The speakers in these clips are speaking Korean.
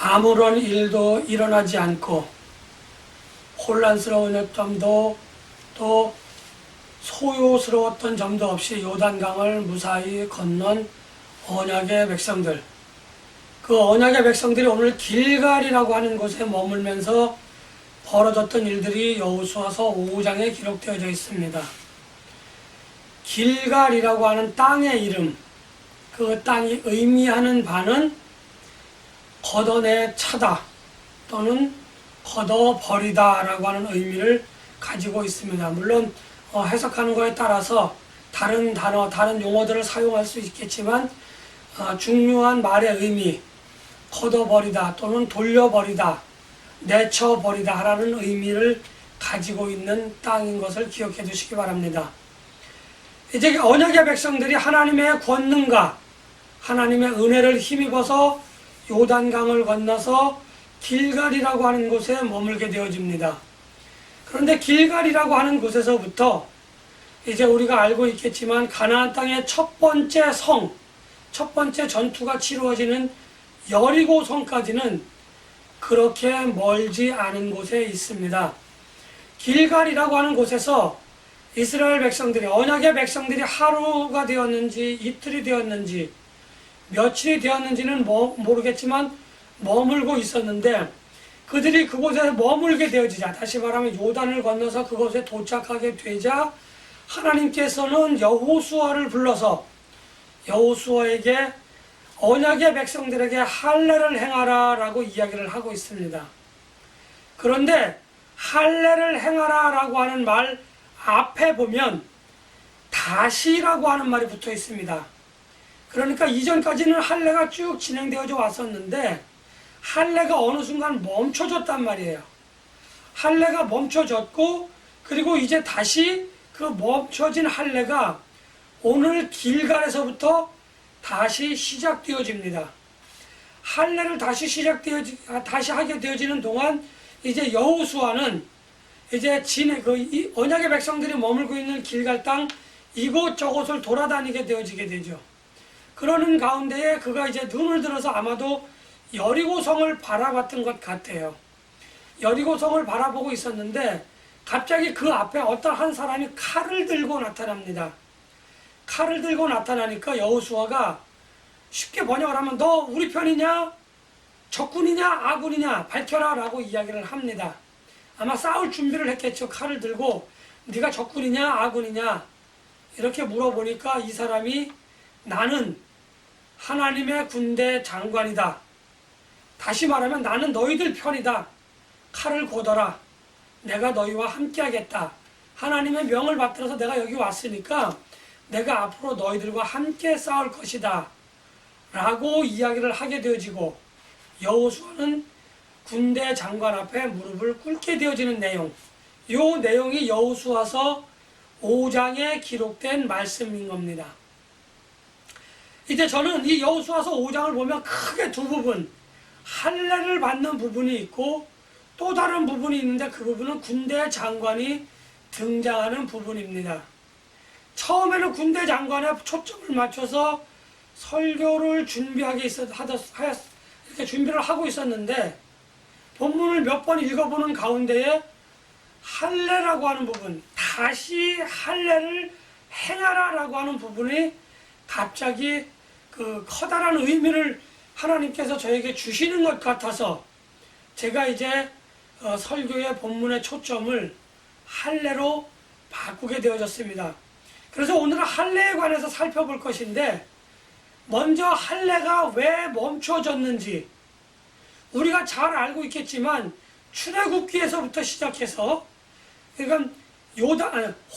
아무런 일도 일어나지 않고 혼란스러운 점도 또 소요스러웠던 점도 없이 요단강을 무사히 건넌 언약의 백성들, 그 언약의 백성들이 오늘 길갈이라고 하는 곳에 머물면서 벌어졌던 일들이 여호수아서 5장에 기록되어져 있습니다. 길갈이라고 하는 땅의 이름, 그 땅이 의미하는 바는 걷어내 차다 또는 걷어버리다 라고 하는 의미를 가지고 있습니다. 물론 해석하는 것에 따라서 다른 단어, 다른 용어들을 사용할 수 있겠지만 중요한 말의 의미, 걷어버리다 또는 돌려버리다, 내쳐버리다 라는 의미를 가지고 있는 땅인 것을 기억해 두시기 바랍니다. 이제 언약의 백성들이 하나님의 권능과 하나님의 은혜를 힘입어서 요단강을 건너서 길갈이라고 하는 곳에 머물게 되어집니다. 그런데 길갈이라고 하는 곳에서부터 이제 우리가 알고 있겠지만 가나안 땅의 첫 번째 성, 첫 번째 전투가 치루어지는 여리고 성까지는 그렇게 멀지 않은 곳에 있습니다. 길갈이라고 하는 곳에서 이스라엘 백성들이, 언약의 백성들이 하루가 되었는지 이틀이 되었는지 며칠이 되었는지는 모르겠지만 머물고 있었는데, 그들이 그곳에 머물게 되어지자, 다시 말하면 요단을 건너서 그곳에 도착하게 되자 하나님께서는 여호수아를 불러서 여호수아에게 언약의 백성들에게 할례를 행하라 라고 이야기를 하고 있습니다. 그런데 할례를 행하라 라고 하는 말 앞에 보면 다시라고 하는 말이 붙어 있습니다. 그러니까 이전까지는 할례가 쭉 진행되어져 왔었는데 할례가 어느 순간 멈춰졌단 말이에요. 할례가 멈춰졌고, 그리고 이제 다시 그 멈춰진 할례가 오늘 길갈에서부터 다시 시작되어집니다. 할례를 다시 하게 되어지는 동안 이제 여호수아는 이제 언약의 백성들이 머물고 있는 길갈 땅 이곳저곳을 돌아다니게 되어지게 되죠. 그러는 가운데에 그가 이제 눈을 들어서 아마도 여리고성을 바라봤던 것 같아요. 여리고성을 바라보고 있었는데 갑자기 그 앞에 어떤 한 사람이 칼을 들고 나타납니다. 칼을 들고 나타나니까 여호수아가 쉽게 번역을 하면 너 우리 편이냐? 적군이냐? 아군이냐? 밝혀라 라고 이야기를 합니다. 아마 싸울 준비를 했겠죠. 칼을 들고 네가 적군이냐? 아군이냐? 이렇게 물어보니까 이 사람이 나는 하나님의 군대 장관이다. 다시 말하면 나는 너희들 편이다. 칼을 걷어라. 내가 너희와 함께 하겠다. 하나님의 명을 받들어서 내가 여기 왔으니까 내가 앞으로 너희들과 함께 싸울 것이다 라고 이야기를 하게 되어지고, 여호수아는 군대 장관 앞에 무릎을 꿇게 되어지는 내용, 이 내용이 여호수아서 5장에 기록된 말씀인 겁니다. 이제 저는 이 여호수아서 5장을 보면 크게 두 부분, 할례를 받는 부분이 있고 또 다른 부분이 있는데 그 부분은 군대 장관이 등장하는 부분입니다. 처음에는 군대 장관에 초점을 맞춰서 설교를 이렇게 준비를 하고 있었는데 본문을 몇 번 읽어보는 가운데에 할례라고 하는 부분, 다시 할례를 행하라 라고 하는 부분이 갑자기 그 커다란 의미를 하나님께서 저에게 주시는 것 같아서 제가 이제 설교의 본문의 초점을 할례로 바꾸게 되어졌습니다. 그래서 오늘은 할례에 관해서 살펴볼 것인데, 먼저 할례가 왜 멈춰졌는지 우리가 잘 알고 있겠지만 출애굽기에서부터 시작해서, 그러니까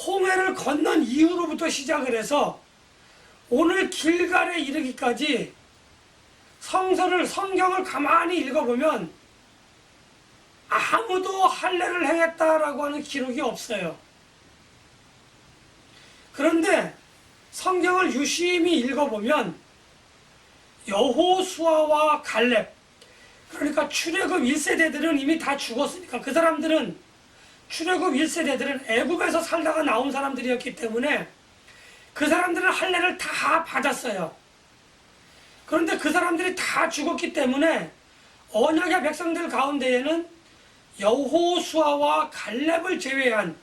홍해를 건넌 이후로부터 시작을 해서 오늘 길갈에 이르기까지 성경을 가만히 읽어보면 아무도 할례를 행했다라고 하는 기록이 없어요. 그런데 성경을 유심히 읽어보면 여호수아와 갈렙, 그러니까 출애굽 1세대들은 이미 다 죽었으니까 그 사람들은, 출애굽 1세대들은 애굽에서 살다가 나온 사람들이었기 때문에 그 사람들은 할례를 다 받았어요. 그런데 그 사람들이 다 죽었기 때문에 언약의 백성들 가운데에는 여호수아와 갈렙을 제외한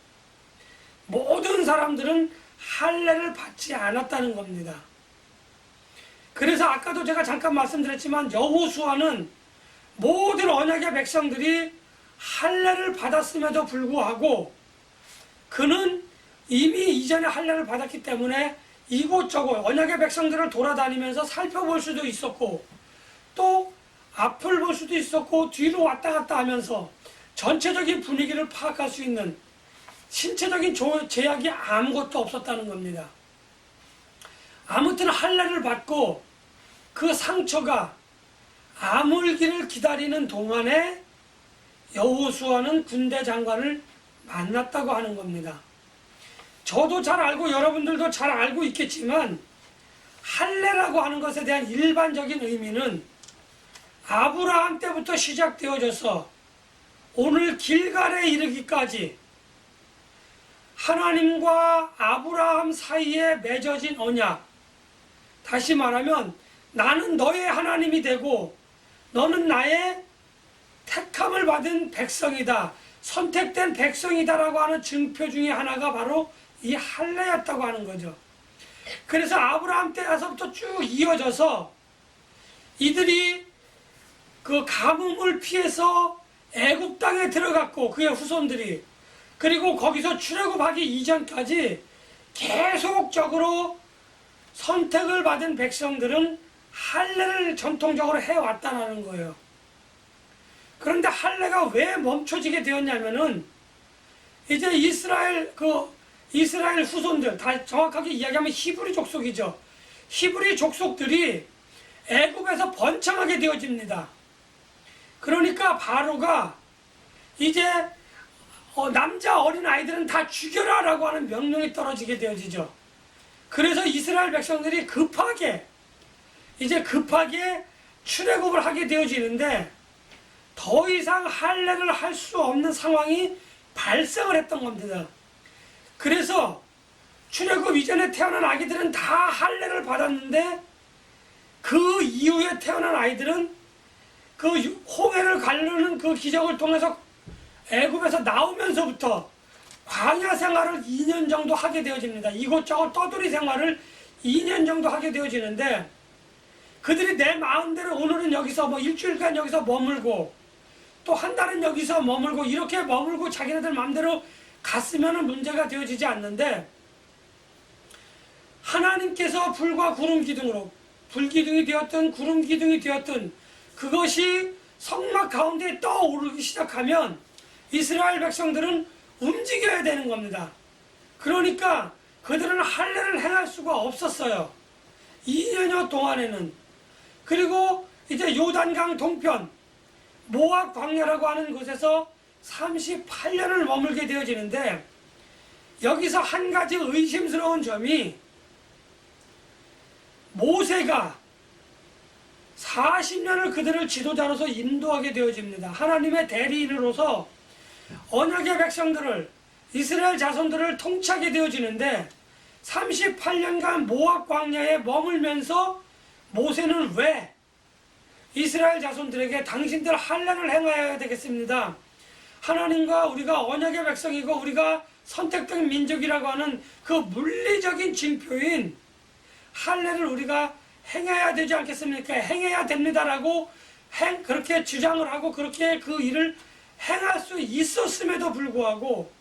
모든 사람들은 할례를 받지 않았다는 겁니다. 그래서 아까도 제가 잠깐 말씀드렸지만 여호수아는 모든 언약의 백성들이 할례를 받았음에도 불구하고 그는 이미 이전에 할례를 받았기 때문에 이곳저곳 언약의 백성들을 돌아다니면서 살펴볼 수도 있었고 또 앞을 볼 수도 있었고 뒤로 왔다 갔다 하면서 전체적인 분위기를 파악할 수 있는 신체적인 제약이 아무것도 없었다는 겁니다. 아무튼 할례를 받고 그 상처가 아물기를 기다리는 동안에 여호수아는 군대 장관을 만났다고 하는 겁니다. 저도 잘 알고 여러분들도 잘 알고 있겠지만 할례라고 하는 것에 대한 일반적인 의미는 아브라함 때부터 시작되어져서 오늘 길갈에 이르기까지 하나님과 아브라함 사이에 맺어진 언약, 다시 말하면 나는 너의 하나님이 되고 너는 나의 택함을 받은 백성이다, 선택된 백성이다라고 하는 증표 중에 하나가 바로 이 할례였다고 하는 거죠. 그래서 아브라함 때에서부터 쭉 이어져서 이들이 그 가뭄을 피해서 애굽 땅에 들어갔고 그의 후손들이, 그리고 거기서 출애굽하기 이전까지 계속적으로 선택을 받은 백성들은 할례를 전통적으로 해왔다는 거예요. 그런데 할례가 왜 멈춰지게 되었냐면은 이제 이스라엘 후손들, 다 정확하게 이야기하면 히브리 족속이죠. 히브리 족속들이 애굽에서 번창하게 되어집니다. 그러니까 바로가 이제 남자 어린 아이들은 다 죽여라 라고 하는 명령이 떨어지게 되어지죠. 그래서 이스라엘 백성들이 급하게 출애굽을 하게 되어지는데 더 이상 할례를 할 수 없는 상황이 발생을 했던 겁니다. 그래서 출애굽 이전에 태어난 아기들은 다 할례를 받았는데 그 이후에 태어난 아이들은 그 홍해를 가르는 그 기적을 통해서 애굽에서 나오면서부터 광야 생활을 2년 정도 하게 되어집니다. 이곳저곳 떠돌이 생활을 2년 정도 하게 되어지는데 그들이 내 마음대로 오늘은 여기서 뭐 일주일간 여기서 머물고 또 한 달은 여기서 머물고 이렇게 머물고 자기네들 마음대로 갔으면 문제가 되어지지 않는데 하나님께서 불과 구름 기둥으로, 불기둥이 되었든 구름 기둥이 되었든 그것이 성막 가운데 떠오르기 시작하면 이스라엘 백성들은 움직여야 되는 겁니다. 그러니까 그들은 할례를 행할 수가 없었어요. 2년여 동안에는. 그리고 이제 요단강 동편 모압 광야라고 하는 곳에서 38년을 머물게 되어지는데 여기서 한 가지 의심스러운 점이 모세가 40년을 그들을 지도자로서 인도하게 되어집니다. 하나님의 대리인으로서 언약의 백성들을, 이스라엘 자손들을 통치하게 되어지는데 38년간 모압 광야에 머물면서 모세는 왜 이스라엘 자손들에게 당신들 할례를 행하여야 되겠습니다, 하나님과 우리가 언약의 백성이고 우리가 선택된 민족이라고 하는 그 물리적인 징표인 할례를 우리가 행해야 되지 않겠습니까? 행해야 됩니다라고 그렇게 주장을 하고 그렇게 그 일을 행할 수 있었음에도 불구하고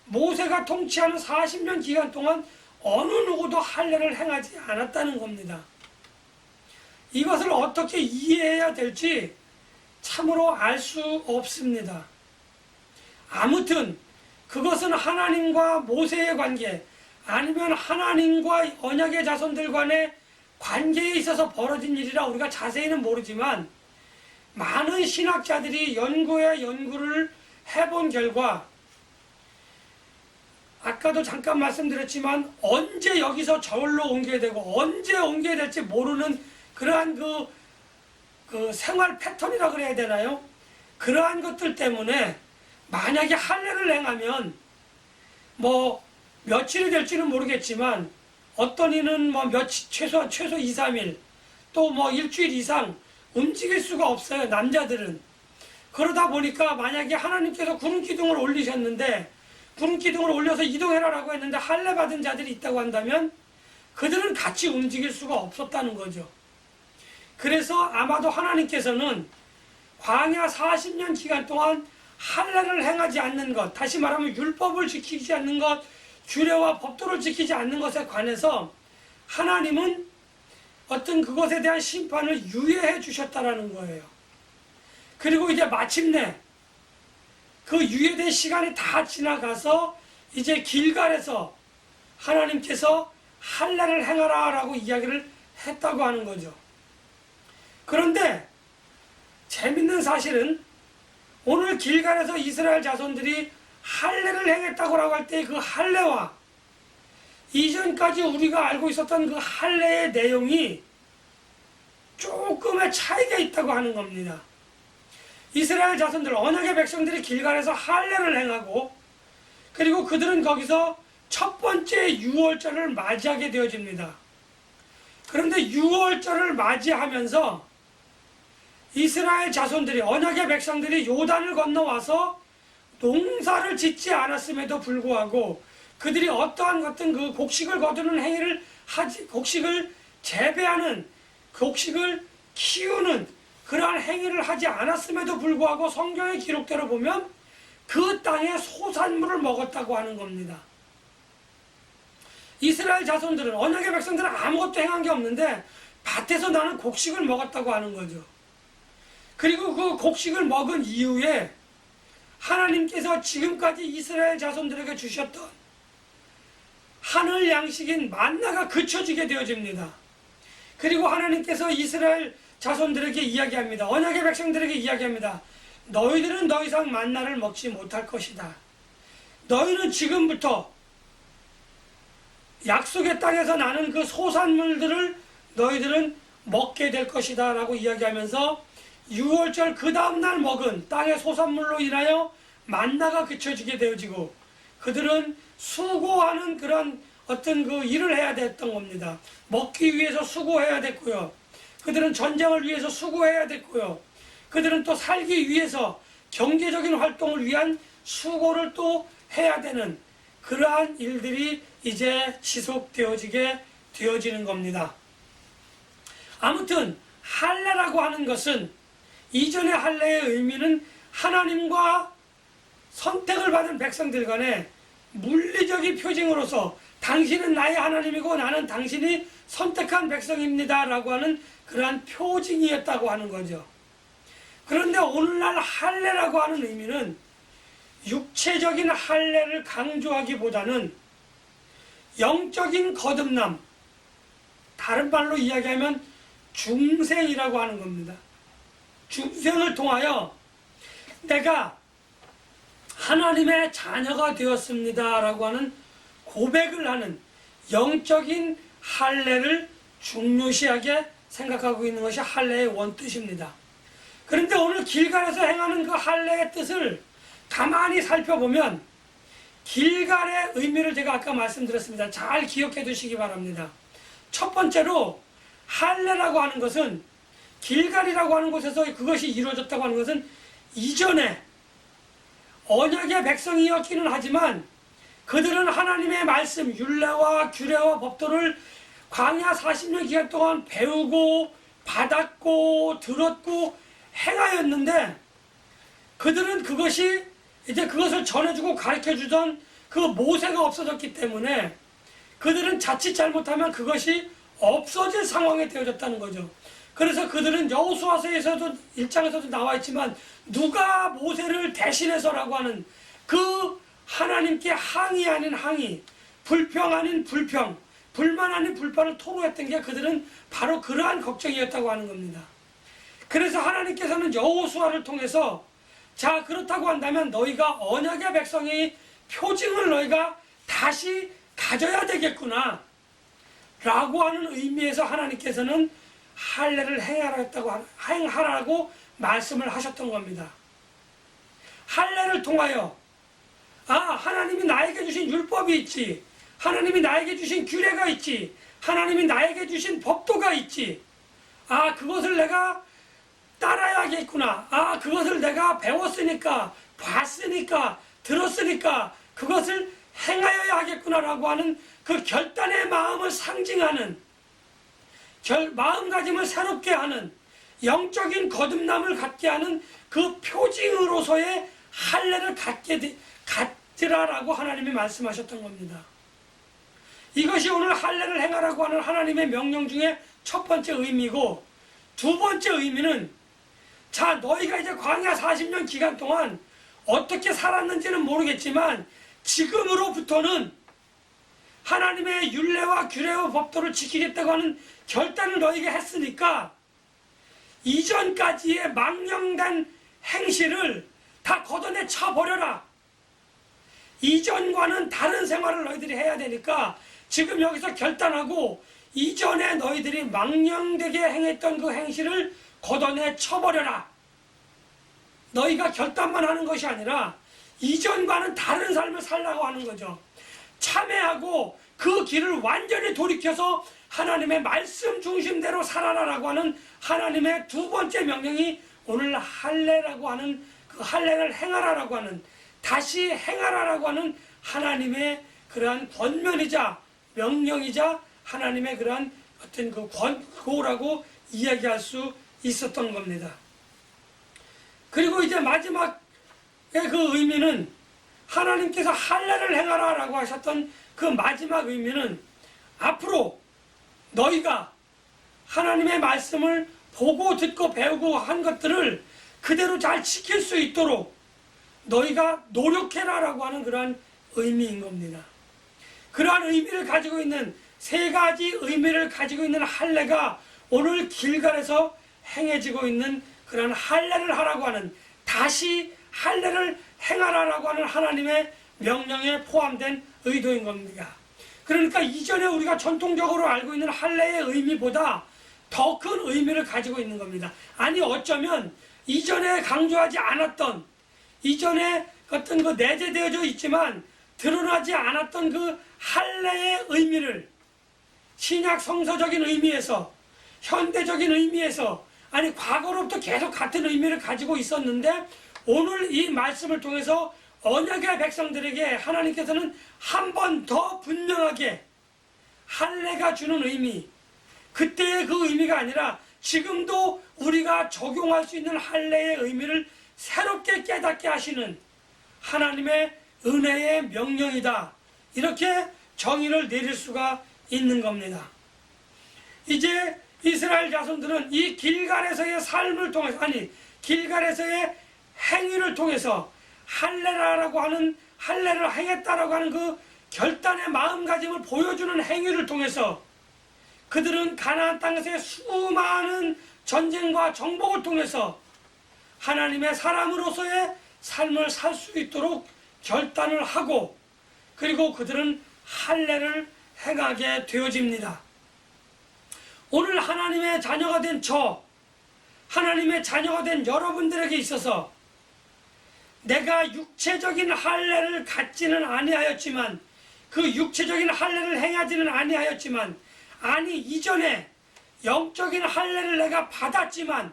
모세가 통치하는 40년 기간 동안 어느 누구도 할례를 행하지 않았다는 겁니다. 이것을 어떻게 이해해야 될지 참으로 알 수 없습니다. 아무튼 그것은 하나님과 모세의 관계 아니면 하나님과 언약의 자손들 간의 관계에 있어서 벌어진 일이라 우리가 자세히는 모르지만 많은 신학자들이 연구를 해본 결과 아까도 잠깐 말씀드렸지만 언제 여기서 저울로 옮겨야 되고 언제 옮겨야 될지 모르는 그러한 그 생활 패턴이라 그래야 되나요? 그러한 것들 때문에 만약에 할례를 행하면 뭐 며칠이 될지는 모르겠지만 어떤 이는 뭐 최소 2, 3일 또 뭐 일주일 이상 움직일 수가 없어요. 남자들은. 그러다 보니까 만약에 하나님께서 구름 기둥을 올리셨는데 구름 기둥을 올려서 이동해라라고 했는데 할례 받은 자들이 있다고 한다면 그들은 같이 움직일 수가 없었다는 거죠. 그래서 아마도 하나님께서는 광야 40년 기간 동안 할례를 행하지 않는 것, 다시 말하면 율법을 지키지 않는 것, 규례와 법도를 지키지 않는 것에 관해서 하나님은 어떤 그것에 대한 심판을 유예해 주셨다라는 거예요. 그리고 이제 마침내 그 유예된 시간이 다 지나가서 이제 길갈에서 하나님께서 할례를 행하라 라고 이야기를 했다고 하는 거죠. 그런데 재밌는 사실은 오늘 길갈에서 이스라엘 자손들이 할례를 행했다고 할 때 그 할례와 이전까지 우리가 알고 있었던 그 할례의 내용이 조금의 차이가 있다고 하는 겁니다. 이스라엘 자손들, 언약의 백성들이 길갈에서 할례를 행하고 그리고 그들은 거기서 첫 번째 유월절을 맞이하게 되어집니다. 그런데 유월절을 맞이하면서 이스라엘 자손들이, 언약의 백성들이 요단을 건너와서 농사를 짓지 않았음에도 불구하고 그들이 어떠한 같은 그 곡식을 거두는 행위를 하지, 곡식을 재배하는, 곡식을 키우는 그러한 행위를 하지 않았음에도 불구하고 성경의 기록대로 보면 그 땅의 소산물을 먹었다고 하는 겁니다. 이스라엘 자손들은, 언약의 백성들은 아무것도 행한 게 없는데 밭에서 나는 곡식을 먹었다고 하는 거죠. 그리고 그 곡식을 먹은 이후에 하나님께서 지금까지 이스라엘 자손들에게 주셨던 하늘 양식인 만나가 그쳐지게 되어집니다. 그리고 하나님께서 이스라엘 자손들에게 이야기합니다. 언약의 백성들에게 이야기합니다. 너희들은 더 이상 만나를 먹지 못할 것이다. 너희는 지금부터 약속의 땅에서 나는 그 소산물들을 너희들은 먹게 될 것이다 라고 이야기하면서 6월절 그 다음날 먹은 땅의 소산물로 인하여 만나가 그쳐지게 되어지고 그들은 수고하는 그런 어떤 그 일을 해야 됐던 겁니다. 먹기 위해서 수고해야 됐고요. 그들은 전쟁을 위해서 수고해야 됐고요. 그들은 또 살기 위해서 경제적인 활동을 위한 수고를 또 해야 되는 그러한 일들이 이제 지속되어지게 되어지는 겁니다. 아무튼 할례라고 하는 것은 이전의 할례의 의미는 하나님과 선택을 받은 백성들 간의 물리적인 표징으로서 당신은 나의 하나님이고 나는 당신이 선택한 백성입니다 라고 하는 그러한 표징이었다고 하는 거죠. 그런데 오늘날 할례라고 하는 의미는 육체적인 할례를 강조하기보다는 영적인 거듭남, 다른 말로 이야기하면 중생이라고 하는 겁니다. 중생을 통하여 내가 하나님의 자녀가 되었습니다 라고 하는 고백을 하는 영적인 할례를 중요시하게 생각하고 있는 것이 할례의 원뜻입니다. 그런데 오늘 길갈에서 행하는 그 할례의 뜻을 가만히 살펴보면 길갈의 의미를 제가 아까 말씀드렸습니다. 잘 기억해 두시기 바랍니다. 첫 번째로 할례라고 하는 것은, 길갈이라고 하는 곳에서 그것이 이루어졌다고 하는 것은 이전에 언약의 백성이었기는 하지만 그들은 하나님의 말씀, 율례와 규례와 법도를 광야 40년 기간 동안 배우고 받았고 들었고 행하였는데 그들은 그것이 이제 그것을 전해주고 가르쳐주던 그 모세가 없어졌기 때문에 그들은 자칫 잘못하면 그것이 없어질 상황에 되어졌다는 거죠. 그래서 그들은 여호수아서에서도 1장에서도 나와 있지만 누가 모세를 대신해서라고 하는 그 하나님께 항의 아닌 항의, 불평 아닌 불평, 불만 아닌 불만을 토로했던 게 그들은 바로 그러한 걱정이었다고 하는 겁니다. 그래서 하나님께서는 여호수아를 통해서 자, 그렇다고 한다면 너희가 언약의 백성의 표징을 너희가 다시 가져야 되겠구나 라고 하는 의미에서 하나님께서는 할례를 행하라고 말씀을 하셨던 겁니다. 할례를 통하여 하나님이 나에게 주신 율법이 있지, 하나님이 나에게 주신 규례가 있지, 하나님이 나에게 주신 법도가 있지, 그것을 내가 따라야겠구나. 아, 그것을 내가 배웠으니까, 봤으니까, 들었으니까 그것을 행하여야 하겠구나라고 하는 그 결단의 마음을 상징하는, 마음가짐을 새롭게 하는, 영적인 거듭남을 갖게 하는 그 표징으로서의 할례를 갖지라라고 하나님이 말씀하셨던 겁니다. 이것이 오늘 할례를 행하라고 하는 하나님의 명령 중에 첫 번째 의미고, 두 번째 의미는, 자, 너희가 이제 광야 40년 기간 동안 어떻게 살았는지는 모르겠지만 지금으로부터는 하나님의 율례와 규례와 법도를 지키겠다고 하는 결단을 너희가 했으니까 이전까지의 망령된 행실을 다 걷어내 쳐버려라. 이전과는 다른 생활을 너희들이 해야 되니까 지금 여기서 결단하고 이전에 너희들이 망령되게 행했던 그 행실을 걷어내 쳐버려라. 너희가 결단만 하는 것이 아니라 이전과는 다른 삶을 살라고 하는 거죠. 참회하고 그 길을 완전히 돌이켜서 하나님의 말씀 중심대로 살아라라고 하는 하나님의 두 번째 명령이 오늘 할례라고 하는, 그 할례를 행하라라고 하는, 다시 행하라라고 하는 하나님의 그러한 권면이자 명령이자 하나님의 그러한 어떤 그 권고라고 이야기할 수 있었던 겁니다. 그리고 이제 마지막의 그 의미는, 하나님께서 할례를 행하라라고 하셨던 그 마지막 의미는, 앞으로 너희가 하나님의 말씀을 보고 듣고 배우고 한 것들을 그대로 잘 지킬 수 있도록 너희가 노력해라라고 하는 그러한 의미인 겁니다. 그러한 의미를 가지고 있는, 세 가지 의미를 가지고 있는 할례가 오늘 길갈에서 행해지고 있는 그러한 할례를 하라고 하는, 다시 할례를 행하라라고 하는 하나님의 명령에 포함된 의도인 겁니다. 그러니까 이전에 우리가 전통적으로 알고 있는 할례의 의미보다 더 큰 의미를 가지고 있는 겁니다. 아니, 어쩌면 이전에 강조하지 않았던, 이전에 어떤 그 내재되어져 있지만 드러나지 않았던 그 할례의 의미를 신약 성서적인 의미에서, 현대적인 의미에서, 아니 과거로부터 계속 같은 의미를 가지고 있었는데 오늘 이 말씀을 통해서 언약의 백성들에게 하나님께서는 한 번 더 분명하게 할례가 주는 의미, 그때의 그 의미가 아니라 지금도 우리가 적용할 수 있는 할례의 의미를 새롭게 깨닫게 하시는 하나님의 은혜의 명령이다. 이렇게 정의를 내릴 수가 있는 겁니다. 이제 이스라엘 자손들은 이 길갈에서의 삶을 통해서, 아니 길갈에서의 행위를 통해서 할례라고 하는, 할례를 행했다라고 하는 그 결단의 마음가짐을 보여주는 행위를 통해서 그들은 가나안 땅에서의 수많은 전쟁과 정복을 통해서 하나님의 사람으로서의 삶을 살 수 있도록 결단을 하고, 그리고 그들은 할례를 행하게 되어집니다. 오늘 하나님의 자녀가 된 하나님의 자녀가 된 여러분들에게 있어서 내가 육체적인 할례를 갖지는 아니하였지만, 그 육체적인 할례를 행하지는 아니하였지만, 아니 이전에 영적인 할례를 내가 받았지만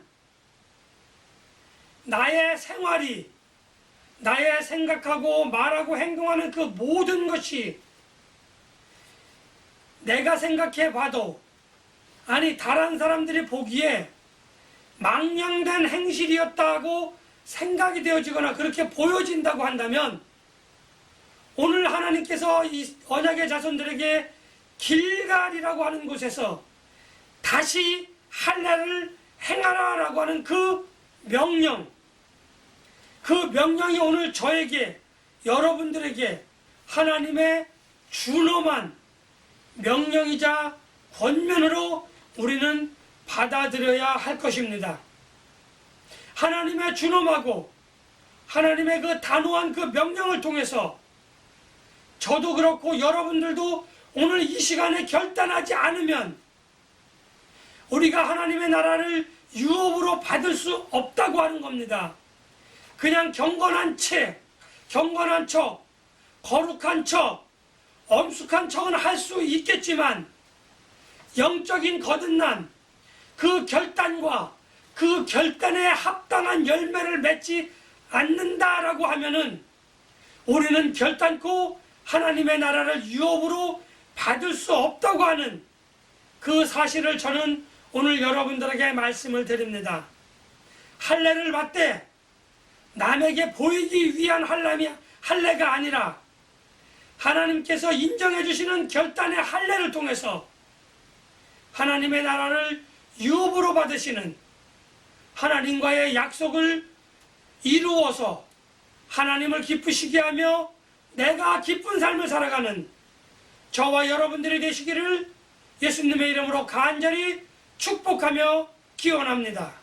나의 생활이, 나의 생각하고 말하고 행동하는 그 모든 것이 내가 생각해 봐도, 아니 다른 사람들이 보기에 망령된 행실이었다고 생각이 되어지거나 그렇게 보여진다고 한다면, 오늘 하나님께서 이 언약의 자손들에게 길갈이라고 하는 곳에서 다시 할례를 행하라라고 하는 그 명령, 그 명령이 오늘 저에게, 여러분들에게 하나님의 준엄한 명령이자 권면으로 우리는 받아들여야 할 것입니다. 하나님의 준엄하고 하나님의 그 단호한 그 명령을 통해서 저도 그렇고 여러분들도 오늘 이 시간에 결단하지 않으면 우리가 하나님의 나라를 유업으로 받을 수 없다고 하는 겁니다. 그냥 경건한 척, 거룩한 척, 엄숙한 척은 할 수 있겠지만 영적인 거듭남, 그 결단과 그 결단에 합당한 열매를 맺지 않는다라고 하면은 우리는 결단코 하나님의 나라를 유업으로 받을 수 없다고 하는 그 사실을 저는 오늘 여러분들에게 말씀을 드립니다. 할례를 받되 남에게 보이기 위한 할례가 아니라 하나님께서 인정해 주시는 결단의 할례를 통해서 하나님의 나라를 유업으로 받으시는 하나님과의 약속을 이루어서 하나님을 기쁘시게 하며 내가 기쁜 삶을 살아가는 저와 여러분들이 되시기를 예수님의 이름으로 간절히 축복하며 기원합니다.